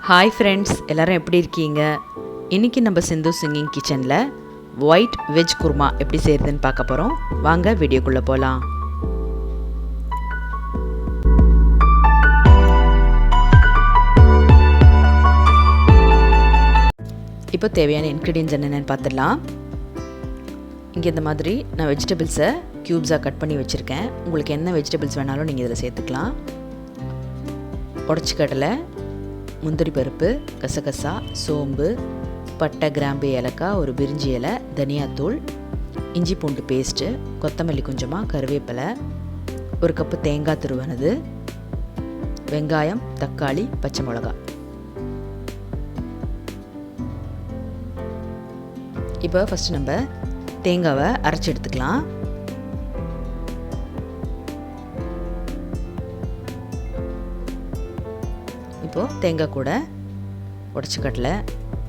Hi friends, எல்லோரும் எப்படி இருக்கீங்க? இன்றைக்கி நம்ம சிந்து சிங்கிங் கிச்சனில் ஒயிட் வெஜ் குருமா எப்படி செய்கிறதுன்னு பார்க்க போகிறோம். வாங்க வீடியோக்குள்ளே போகலாம். இப்போ தேவையான இன்க்ரீடியன்ஸ் என்னென்னு பார்த்துடலாம். இங்கே இந்த மாதிரி நான் வெஜிடபிள்ஸை க்யூப்ஸாக கட் பண்ணி வச்சுருக்கேன். உங்களுக்கு என்ன வெஜிடபிள்ஸ் வேணாலும் நீங்கள் இதில் சேர்த்துக்கலாம். உடச்சி கடலை, முந்திரி பருப்பு, கசகசா, சோம்பு, பட்டை, கிராம்பு, ஏலக்காய், ஒரு பிரிஞ்சி இலை, தனியாத்தூள், இஞ்சி பூண்டு பேஸ்ட்டு, கொத்தமல்லி கொஞ்சமாக, கருவேப்பிலை, ஒரு கப்பு தேங்காய் துருவனது, வெங்காயம், தக்காளி, பச்சை மிளகா. இப்போ ஃபஸ்ட்டு நம்ம தேங்காவை அரைச்சி எடுத்துக்கலாம். இப்போது தேங்காய் கூட உடச்சி கடலை,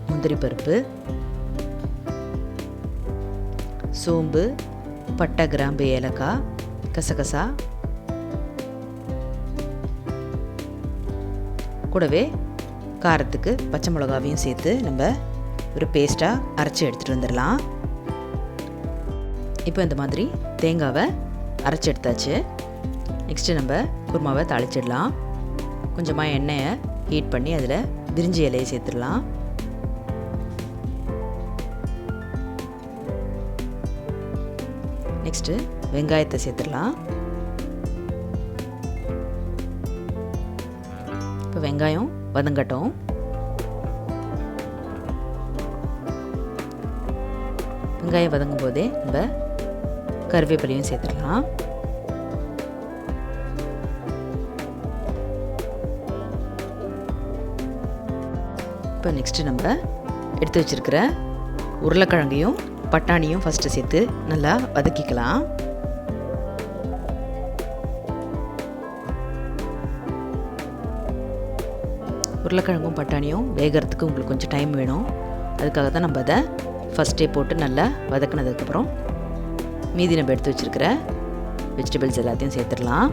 முந்திரி பருப்பு, சோம்பு, பட்டை, கிராம்பு, ஏலக்காய், கசகசா, கூடவே காரத்துக்கு பச்சை மிளகாவையும் சேர்த்து நம்ம ஒரு பேஸ்ட்டாக அரைச்சி எடுத்துகிட்டு வந்துடலாம். இப்போ இந்த மாதிரி தேங்காவை அரைச்சி எடுத்தாச்சு. நெக்ஸ்ட்டு நம்ம குருமாவை தாளிச்சிடலாம். கொஞ்சமாக எண்ணெயை ஹீட் பண்ணி அதில் பிரிஞ்சி இலையை சேர்த்துடலாம். நெக்ஸ்ட்டு வெங்காயத்தை சேர்த்துடலாம். இப்போ வெங்காயம் வதங்கட்டும். வெங்காயம் வதங்கும் போதே நம்ம கருவேப்பிலையும் சேர்த்துடலாம். இப்போ நெக்ஸ்ட்டு நம்ம எடுத்து வச்சுருக்கிற உருளைக்கிழங்கையும் பட்டாணியும் ஃபஸ்ட்டு சேர்த்து நல்லா வதக்கிக்கலாம். உருளைக்கிழங்கும் பட்டாணியும் வேகிறதுக்கு உங்களுக்கு கொஞ்சம் டைம் வேணும். அதுக்காக தான் நம்ம அதை ஃபஸ்ட்டே போட்டு நல்லா வதக்கினதுக்கப்புறம் மீதி நம்ம எடுத்து வச்சுருக்கிற வெஜிடபிள்ஸ் எல்லாத்தையும் சேர்த்துடலாம்.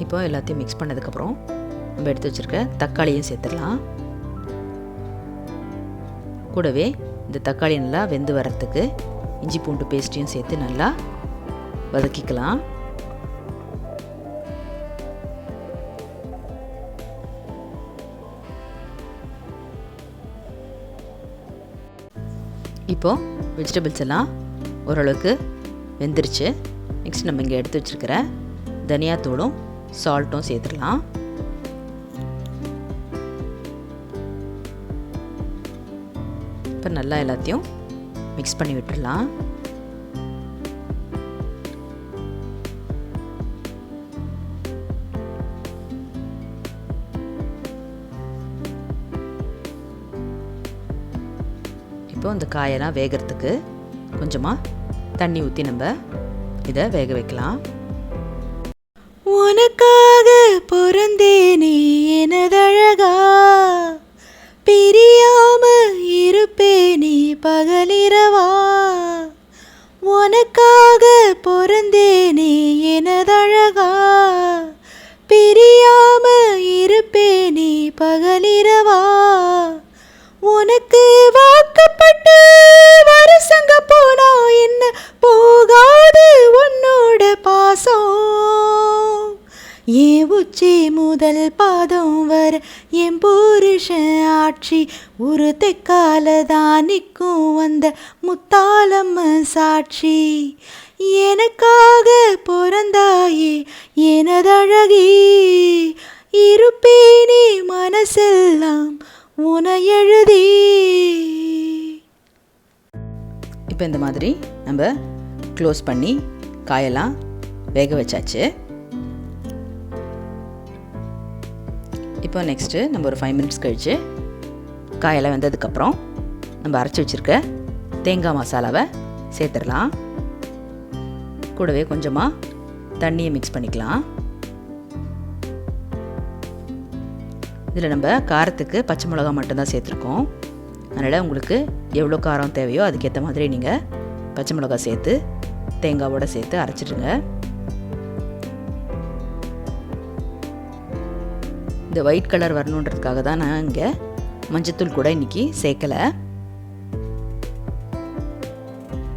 இப்போ எல்லாத்தையும் மிக்ஸ் பண்ணதுக்கப்புறம் நம்ம எடுத்து வச்சுருக்க தக்காளியும் சேர்த்துடலாம். கூடவே இந்த தக்காளி நல்லா வெந்து வரத்துக்கு இஞ்சி பூண்டு பேஸ்ட்டையும் சேர்த்து நல்லா வதக்கிக்கலாம். இப்போது வெஜிடபிள்ஸ் எல்லாம் ஓரளவுக்கு வெந்துருச்சு. நெக்ஸ்ட் நம்ம இங்கே எடுத்து வச்சுருக்கிற தனியாத்தூளும் சால்ட்டும் சேர்த்துடலாம். இப்போ நல்லா எல்லாத்தையும் மிக்ஸ் பண்ணி விட்டுடலாம். இப்போ இந்த காயெல்லாம் வேகிறதுக்கு கொஞ்சமாக தண்ணி ஊற்றி நம்ம இதை வேக வைக்கலாம். உனக்காக பொறந்தேனே எனதழகா, பிரியாம இருப்பேனே பகலிரவா. உனக்காக பொறந்தேனே எனதழகா, பிரியாம இருப்பேனே பகலிரவா. உனக்கு வாக்கப்பட்டு வருஷங்க போனா என்ன போகாது உன்னோட பாசம். ஏன் உச்சி முதல் பாதம் வர என் புருஷன் ஆட்சி ஒரு தெக்கால தான் நிற்கும் வந்த முத்தாலம்ம சாட்சி. எனக்காக பிறந்தாயே எனதழகி, இருப்பேனே மனசெல்லாம் உன எழுதி. இப்போ இந்த மாதிரி நம்ம க்ளோஸ் பண்ணி காயெல்லாம் வேக வச்சாச்சு. இப்போ நெக்ஸ்ட்டு நம்ம ஒரு 5 மினிட்ஸ் கழித்து காயெல்லாம் வெந்ததுக்கப்புறம் நம்ம அரைச்சி வச்சுருக்க தேங்காய் மசாலாவை சேர்த்துடலாம். கூடவே கொஞ்சமாக தண்ணியை மிக்ஸ் பண்ணிக்கலாம். இதில் நம்ம காரத்துக்கு பச்சை மிளகா மட்டும்தான் சேர்த்துருக்கோம். அதனால் உங்களுக்கு எவ்வளோ காரம் தேவையோ அதுக்கேற்ற மாதிரி நீங்கள் பச்சை மிளகாய் சேர்த்து தேங்காவோடு சேர்த்து அரைச்சிடுங்க. இந்த ஒயிட் கலர் வரணுன்றதுக்காக தான் நான் இங்கே மஞ்சத்தூள் கூட இன்றைக்கி சேர்க்கலை.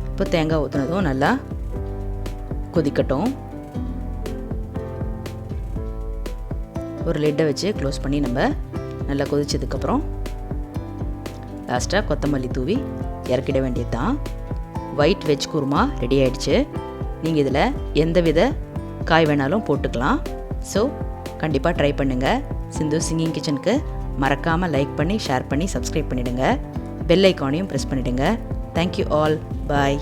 இப்போ தேங்காய் ஊற்றுனதும் நல்லா கொதிக்கட்டும். ஒரு லிட்டை வச்சு க்ளோஸ் பண்ணி நம்ம நல்லா கொதிச்சதுக்கப்புறம் லாஸ்ட்டாக கொத்தமல்லி தூவி இறக்கிட வேண்டியது தான். ஒயிட் வெஜ் குருமா ரெடி ஆகிடுச்சு. நீங்கள் இதில் எந்த வித காய் வேணாலும் போட்டுக்கலாம். ஸோ கண்டிப்பாக ட்ரை பண்ணுங்கள். சிந்து சிங்கிங் கிச்சனுக்கு மறக்காமல் லைக் பண்ணி ஷேர் பண்ணி சப்ஸ்கிரைப் பண்ணிவிடுங்க. பெல் ஐக்கானையும் ப்ரெஸ் பண்ணிவிடுங்க. Thank you all. பாய்.